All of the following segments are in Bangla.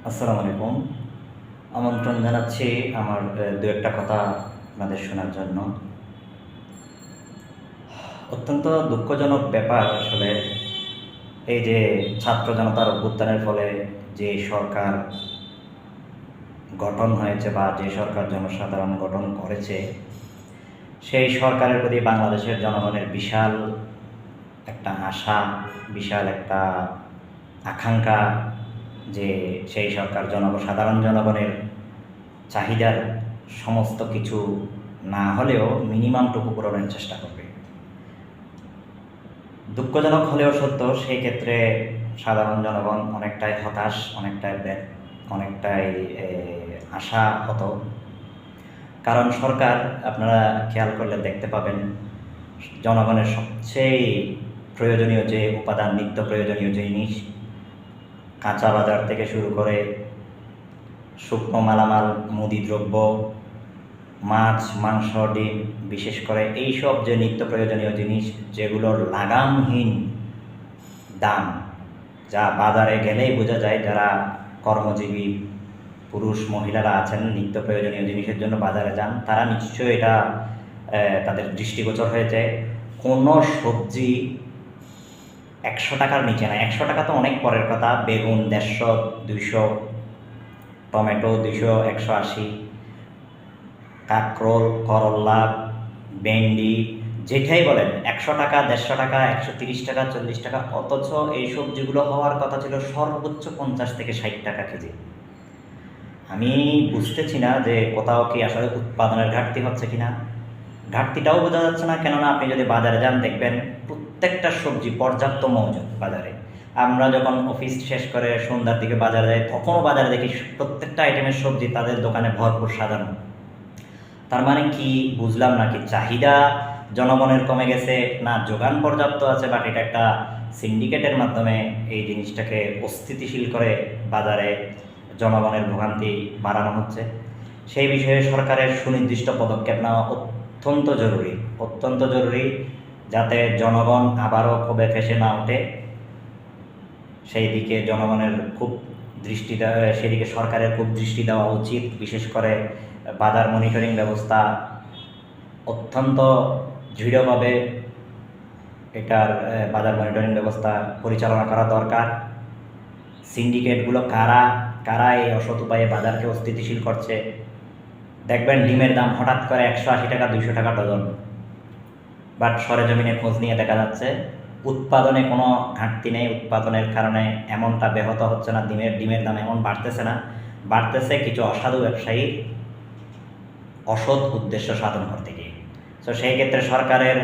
আসসালামু আলাইকুম। আমন্ত্রণ জানাচ্ছি আমার দু একটা কথা আপনাদের শোনার জন্য। অত্যন্ত দুঃখজনক ব্যাপার আসলে এই যে ছাত্র জনতার অভ্যুত্থানের ফলে যে সরকার গঠন হয়েছে বা যে সরকার জনসাধারণ গঠন করেছে, সেই সরকারের প্রতি বাংলাদেশের জনগণের বিশাল একটা আশা, বিশাল একটা আকাঙ্ক্ষা যে সেই সরকার সাধারণ জনগণের চাহিদার সমস্ত কিছু না হলেও মিনিমামটুকু পূরণের চেষ্টা করবে। দুঃখজনক হলেও সত্য, সেই ক্ষেত্রে সাধারণ জনগণ অনেকটাই হতাশ, অনেকটাই আশাহত। কারণ সরকার, আপনারা খেয়াল করলে দেখতে পাবেন, জনগণের সবচেয়ে প্রয়োজনীয় যে উপাদান, নিত্য প্রয়োজনীয় জিনিস, কাঁচা বাজার থেকে শুরু করে শুকনো মালামাল, মুদি দ্রব্য, মাছ, মাংস, ডিম, বিশেষ করে এইসব যে নিত্য প্রয়োজনীয় জিনিস যেগুলোর লাগামহীন দাম, যা বাজারে গেলেই বোঝা যায় যারা কর্মজীবী পুরুষ মহিলারা আছেন, নিত্য প্রয়োজনীয় জিনিসের জন্য বাজারে যান, তারা নিশ্চয়ই এটা তাদের দৃষ্টিগোচর হয়ে যায়। কোনো সবজি 100 টাকার নিচে না। 100 টাকা তো অনেক পরের কথা। বেগুন 150, 200, টমেটো 200, 180, কাঁকরোল, করল্লা, ভেন্ডি, যেটাই বলেন 100 টাকা, 150 টাকা, 130 টাকা, 40 টাকা। অথচ এই সবজিগুলো হওয়ার কথা ছিল সর্বোচ্চ 50 থেকে 60 টাকা কেজি। আমি বুঝতেছি না যে কোথাও কি আসলে উৎপাদনের ঘাটতি হচ্ছে কিনা। ঘাটতিটাও বোঝা যাচ্ছে না, কেননা আপনি যদি বাজারে যান দেখবেন প্রত্যেকটা সবজি পর্যাপ্ত মজুদ বাজারে। আমরা যখন অফিস শেষ করে সন্ধ্যার দিকে বাজারে যাই, তখনও বাজারে দেখি প্রত্যেকটা আইটেমের সবজি তাদের দোকানে ভরপুর সাজানো। তার মানে কি বুঝলাম না, কি চাহিদা জনগণের কমে গেছে, না যোগান পর্যাপ্ত আছে, বাট এটা একটা সিন্ডিকেটের মাধ্যমে এই জিনিসটাকে অস্থিতিশীল করে বাজারে জনগণের ভোগান্তি বাড়ানো হচ্ছে। সেই বিষয়ে সরকারের সুনির্দিষ্ট পদক্ষেপ নেওয়া অত্যন্ত জরুরি, যাতে জনগণ আবারও ক্ষোভে ফেঁসে না ওঠে। সেই দিকে জনগণের খুব সেদিকে সরকারের খুব দৃষ্টি দেওয়া উচিত। বিশেষ করে বাজার মনিটরিং ব্যবস্থা অত্যন্ত দৃঢ়ভাবে এটার বাজার মনিটরিং ব্যবস্থা পরিচালনা করা দরকার। সিন্ডিকেটগুলো কারা এই অসৎ উপায়ে বাজারকে অস্থিতিশীল করছে। দেখবেন ডিমের দাম হঠাৎ করে 180 টাকা, 200 টাকা ডজন, বাট সরেজমিনে খোঁজ নিয়ে দেখা যাচ্ছে উৎপাদনে কোনো ঘাটতি নেই। উৎপাদনের কারণে এমনটা ব্যাহত হচ্ছে না, ডিমের দাম এমন বাড়তেছে কিছু অসাধু ব্যবসায়ী অসৎ উদ্দেশ্য সাধন করতে গিয়ে। তো সেই ক্ষেত্রে সরকারের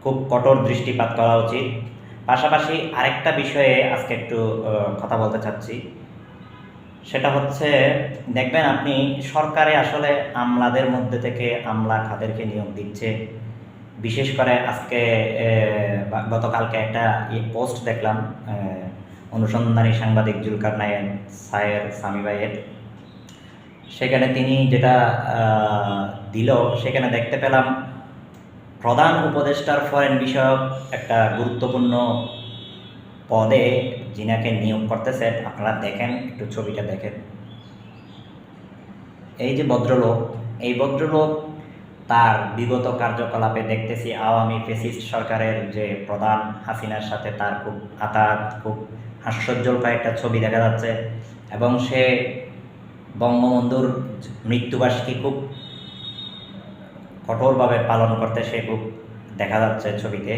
খুব কঠোর দৃষ্টিপাত করা উচিত। পাশাপাশি আরেকটা বিষয়ে আজকে একটু কথা বলতে চাচ্ছি, সেটা হচ্ছে, দেখবেন আপনি সরকারে আসলে আমলাদের মধ্যে থেকে আমলা খাদেরকে নিয়োগ দিচ্ছে। বিশেষ করে আজকে গতকালকে একটা পোস্ট দেখলাম অনুসন্ধানী সাংবাদিক জুলকারনাইন সায়ের সামি ভাইয়ের। সেখানে তিনি যেটা দিল, সেখানে দেখতে পেলাম প্রধান উপদেষ্টার ফরেন বিষয়ক একটা গুরুত্বপূর্ণ পদে যিনাকে নিয়োগ করতেছেন। আপনারা দেখেন, একটু ছবিটা দেখেন। এই যে এই ভদ্রলোক তার বিগত কার্যকলাপে দেখতেছি আওয়ামী ফ্যাসিস্ট সরকারের যে প্রধান হাসিনার সাথে তার খুব খুব হাস্যোজ্জ্বল কয়েকটা ছবি দেখা যাচ্ছে, এবং সে বঙ্গবন্ধুর মৃত্যুবার্ষিকী খুব কঠোরভাবে পালন করতে সে খুব দেখা যাচ্ছে ছবিতে।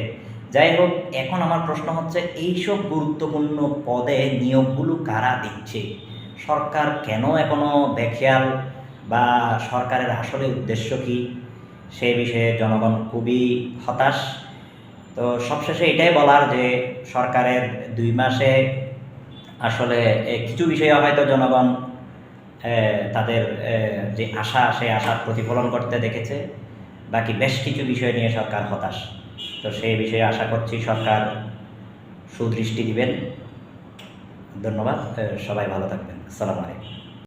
যাই হোক, এখন আমার প্রশ্ন হচ্ছে, এইসব গুরুত্বপূর্ণ পদে নিয়োগগুলো কারা দিচ্ছে? সরকার কেন এখনো বেখেয়াল, বা সরকারের আসলে উদ্দেশ্য কি? সেই বিষয়ে জনগণ খুবই হতাশ। তো সবশেষে এটাই বলার যে সরকারের 2 মাসে আসলে কিছু বিষয়ে হয়তো জনগণ তাদের যে আশা, সেই আশার প্রতিফলন করতে দেখেছে। বাকি বেশ কিছু বিষয় নিয়ে সরকার হতাশ। তো সেই বিষয়ে আশা করছি সরকার সুদৃষ্টি দিবেন। ধন্যবাদ। সবাই ভালো থাকবেন। আসসালামু আলাইকুম।